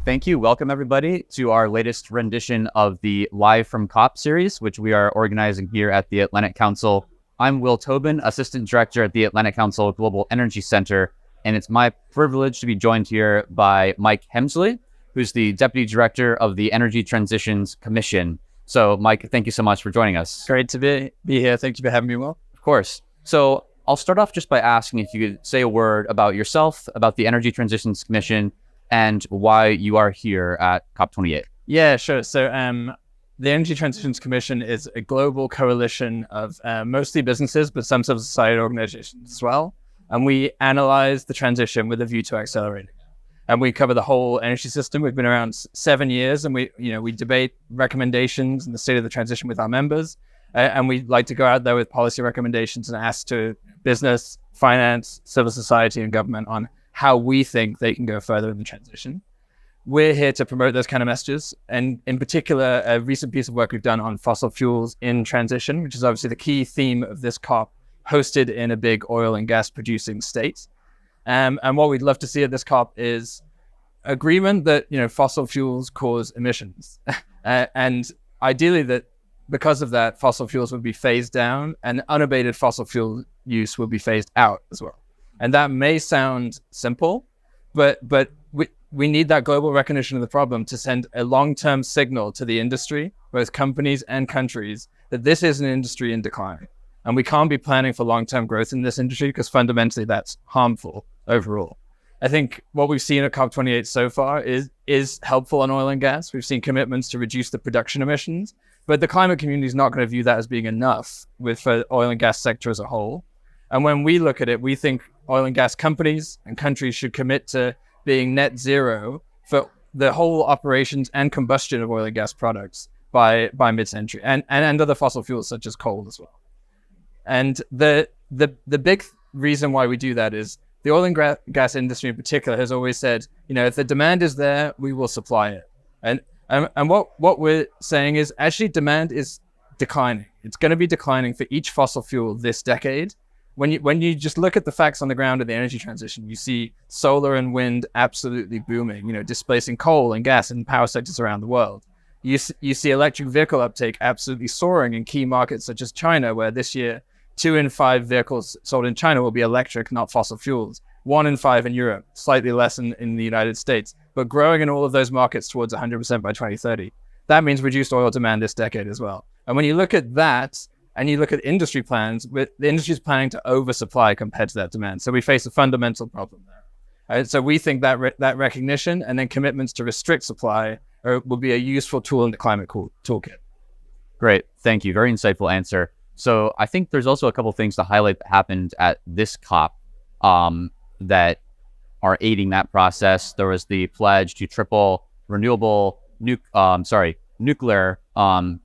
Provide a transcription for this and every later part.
Thank you. Welcome, everybody, to our latest rendition of the Live from COP series, which we are organizing here at the Atlantic Council. I'm Will Tobin, Assistant Director at the Atlantic Council Global Energy Center, and it's my privilege to be joined here by Mike Hemsley, who's the Deputy Director of the Energy Transitions Commission. So, Mike, thank you so much for joining us. Great to be here. Thank you for having me, Will. Of course. So, I'll start off just by asking if you could say a word about yourself, about the Energy Transitions Commission, and why you are here at COP28. Yeah, sure. So the Energy Transitions Commission is a global coalition of mostly businesses, but some civil society organizations as well. And we analyze the transition with a view to accelerating. And we cover the whole energy system. We've been around 7 years, and we debate recommendations and the state of the transition with our members. And we like to go out there with policy recommendations and ask to business, finance, civil society, and government on how we think they can go further in the transition. We're here to promote those kind of messages. And in particular, a recent piece of work we've done on fossil fuels in transition, which is obviously the key theme of this COP, hosted in a big oil and gas producing state. And what we'd love to see at this COP is agreement that, fossil fuels cause emissions. And ideally that because of that, fossil fuels would be phased down and unabated fossil fuel use will be phased out as well. And that may sound simple, but we need that global recognition of the problem to send a long-term signal to the industry, both companies and countries, that this is an industry in decline. And we can't be planning for long-term growth in this industry because fundamentally that's harmful overall. I think what we've seen at COP28 so far is helpful on oil and gas. We've seen commitments to reduce the production emissions, but the climate community is not going to view that as being enough for oil and gas sector as a whole. And when we look at it, we think oil and gas companies and countries should commit to being net zero for the whole operations and combustion of oil and gas products by mid-century, and other fossil fuels such as coal as well. And the big reason why we do that is the oil and gas industry in particular has always said, if the demand is there, we will supply it. And what we're saying is actually demand is declining. It's going to be declining for each fossil fuel this decade. When you just look at the facts on the ground of the energy transition, you see solar and wind absolutely booming, displacing coal and gas in power sectors around the world. You see electric vehicle uptake absolutely soaring in key markets such as China, where this year 2 in 5 vehicles sold in China will be electric, not fossil fuels. 1 in 5 in Europe, slightly less in the United States, but growing in all of those markets towards 100% by 2030. That means reduced oil demand this decade as well. And when you look at that, and you look at industry plans, the industry is planning to oversupply compared to that demand. So we face a fundamental problem there. So we think that that recognition and then commitments to restrict supply will be a useful tool in the climate toolkit. Great. Thank you. Very insightful answer. So I think there's also a couple things to highlight that happened at this COP that are aiding that process. There was the pledge to triple renewable nuclear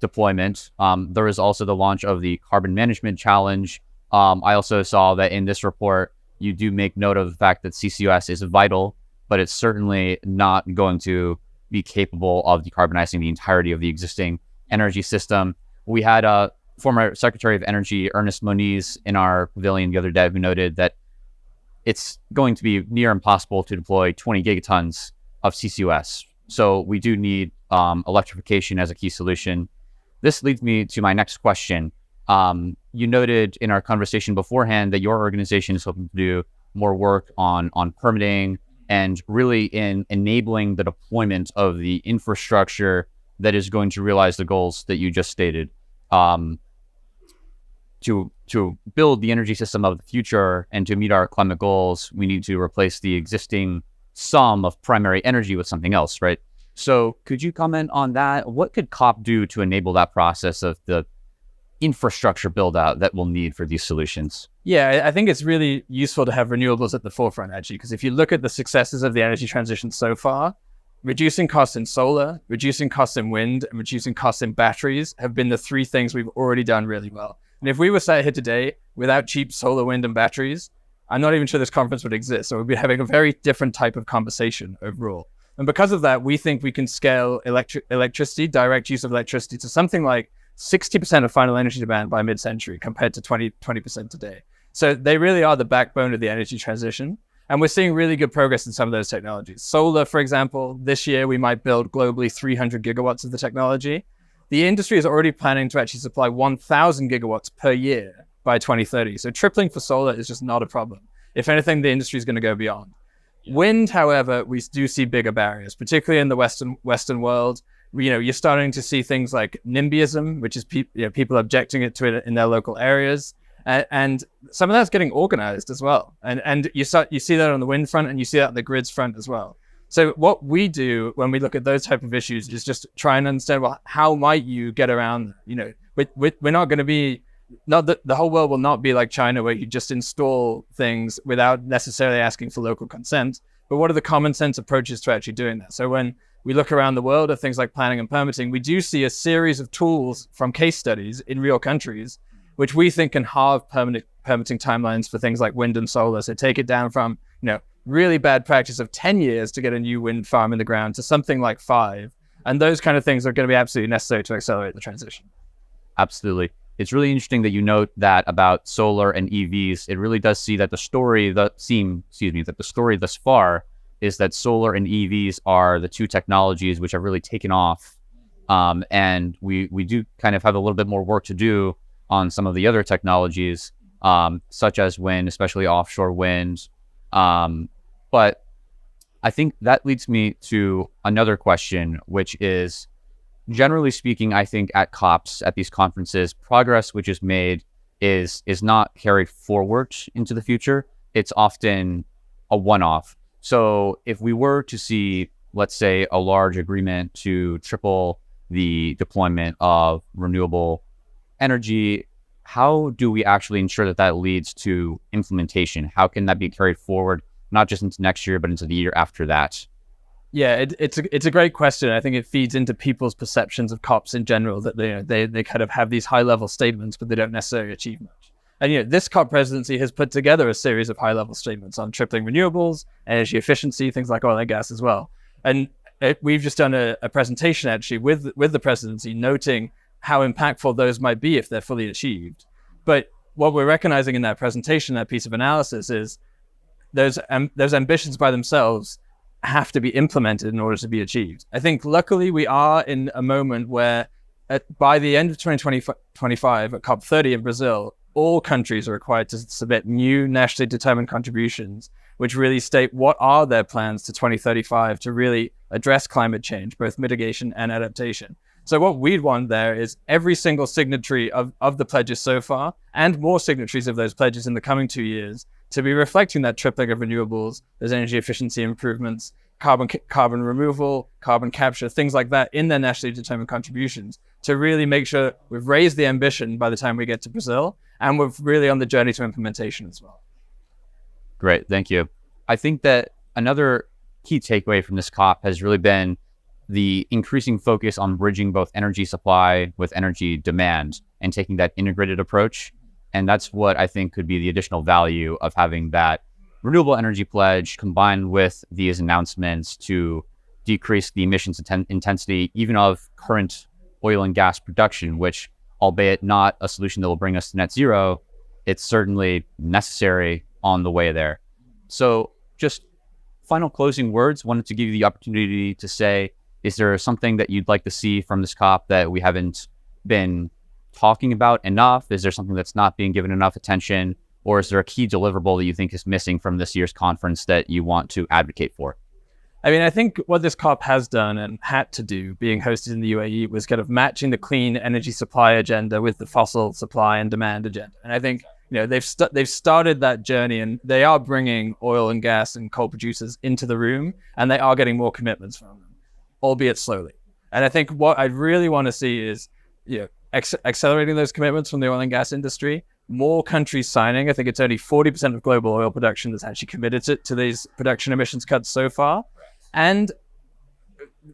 deployment. There is also the launch of the Carbon Management Challenge. I also saw that in this report, you do make note of the fact that CCUS is vital, but it's certainly not going to be capable of decarbonizing the entirety of the existing energy system. We had a former Secretary of Energy, Ernest Moniz, in our pavilion the other day, who noted that it's going to be near impossible to deploy 20 gigatons of CCUS. So we do need electrification as a key solution. This leads me to my next question. You noted in our conversation beforehand that your organization is hoping to do more work on permitting and really in enabling the deployment of the infrastructure that is going to realize the goals that you just stated. To build the energy system of the future and to meet our climate goals, we need to replace the existing sum of primary energy with something else, right? So could you comment on that? What could COP do to enable that process of the infrastructure build out that we'll need for these solutions? Yeah, I think it's really useful to have renewables at the forefront, actually, because if you look at the successes of the energy transition so far, reducing costs in solar, reducing costs in wind, and reducing costs in batteries have been the 3 things we've already done really well. And if we were sat here today without cheap solar, wind, and batteries, I'm not even sure this conference would exist. So we'd be having a very different type of conversation overall. And because of that, we think we can scale electricity, direct use of electricity, to something like 60% of final energy demand by mid-century compared to 20% today. So they really are the backbone of the energy transition. And we're seeing really good progress in some of those technologies. Solar, for example, this year we might build globally 300 gigawatts of the technology. The industry is already planning to actually supply 1,000 gigawatts per year by 2030. So tripling for solar is just not a problem. If anything, the industry is going to go beyond. Wind, however, we do see bigger barriers, particularly in the Western world. You're starting to see things like NIMBYism, which is people objecting to it in their local areas. And some of that's getting organized as well. And you see that on the wind front, and you see that on the grids front as well. So what we do when we look at those type of issues is just try and understand, well, how might you get around, we're not going to be, not that the whole world will not be like China, where you just install things without necessarily asking for local consent. But what are the common sense approaches to actually doing that? So when we look around the world at things like planning and permitting, we do see a series of tools from case studies in real countries, which we think can halve permitting timelines for things like wind and solar. So take it down from, really bad practice of 10 years to get a new wind farm in the ground to something like 5. And those kind of things are going to be absolutely necessary to accelerate the transition. Absolutely. It's really interesting that you note that about solar and EVs. It really does see that the story thus far is that solar and EVs are the two technologies which have really taken off. And we do kind of have a little bit more work to do on some of the other technologies, such as wind, especially offshore wind. But I think that leads me to another question, which is, generally speaking, I think at COPs, at these conferences, progress which is made is not carried forward into the future. It's often a one-off. So if we were to see, let's say, a large agreement to triple the deployment of renewable energy, how do we actually ensure that that leads to implementation? How can that be carried forward, not just into next year, but into the year after that? Yeah, it's a great question. I think it feeds into people's perceptions of COPs in general, that they kind of have these high level statements, but they don't necessarily achieve much. And this COP presidency has put together a series of high level statements on tripling renewables, energy efficiency, things like oil and gas as well. And we've just done a presentation actually with the presidency, noting how impactful those might be if they're fully achieved. But what we're recognizing in that presentation, that piece of analysis, is those ambitions by themselves have to be implemented in order to be achieved. I think luckily we are in a moment where by the end of 2025 at COP30 in Brazil, all countries are required to submit new nationally determined contributions, which really state what are their plans to 2035 to really address climate change, both mitigation and adaptation. So what we'd want there is every single signatory of the pledges so far, and more signatories of those pledges in the coming 2 years, to be reflecting that tripling of renewables, those energy efficiency improvements, carbon removal, carbon capture, things like that in their nationally determined contributions, to really make sure we've raised the ambition by the time we get to Brazil, and we're really on the journey to implementation as well. Great, thank you. I think that another key takeaway from this COP has really been the increasing focus on bridging both energy supply with energy demand and taking that integrated approach. And that's what I think could be the additional value of having that renewable energy pledge combined with these announcements to decrease the emissions intensity even of current oil and gas production, which, albeit not a solution that will bring us to net zero, it's certainly necessary on the way there. So just final closing words, wanted to give you the opportunity to say, is there something that you'd like to see from this COP that we haven't been talking about enough? Is there something that's not being given enough attention? Or is there a key deliverable that you think is missing from this year's conference that you want to advocate for? I mean, I think what this COP has done and had to do, being hosted in the UAE, was kind of matching the clean energy supply agenda with the fossil supply and demand agenda. And I think they've started that journey, and they are bringing oil and gas and coal producers into the room, and they are getting more commitments from them, albeit slowly. And I think what I really want to see is accelerating those commitments from the oil and gas industry, more countries signing. I think it's only 40% of global oil production that's actually committed to these production emissions cuts so far. And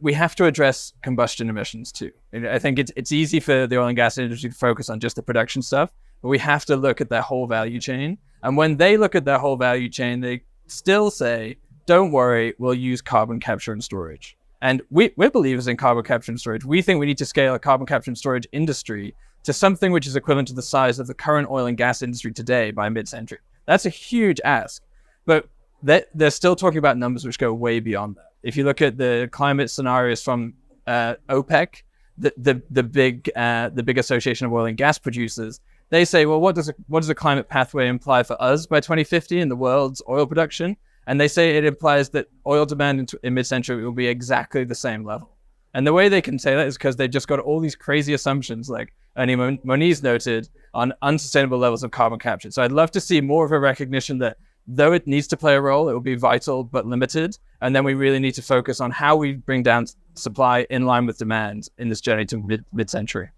we have to address combustion emissions too. I think it's easy for the oil and gas industry to focus on just the production stuff, but we have to look at their whole value chain. And when they look at their whole value chain, they still say, don't worry, we'll use carbon capture and storage. And we're believers in carbon capture and storage. We think we need to scale a carbon capture and storage industry to something which is equivalent to the size of the current oil and gas industry today by mid-century. That's a huge ask. But they're still talking about numbers which go way beyond that. If you look at the climate scenarios from OPEC, the big association of oil and gas producers, they say, well, what does a climate pathway imply for us by 2050 in the world's oil production? And they say it implies that oil demand in mid-century will be exactly the same level. And the way they can say that is because they've just got all these crazy assumptions, like Ernie Moniz noted, on unsustainable levels of carbon capture. So I'd love to see more of a recognition that though it needs to play a role, it will be vital but limited. And then we really need to focus on how we bring down supply in line with demand in this journey to mid-century.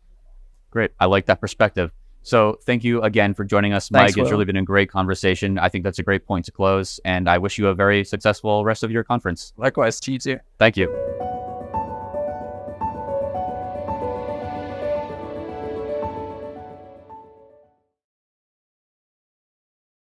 Great. I like that perspective. So thank you again for joining us, Thanks, Mike. It's Will. really been a great conversation. I think that's a great point to close. And I wish you a very successful rest of your conference. Likewise, to you too. Thank you.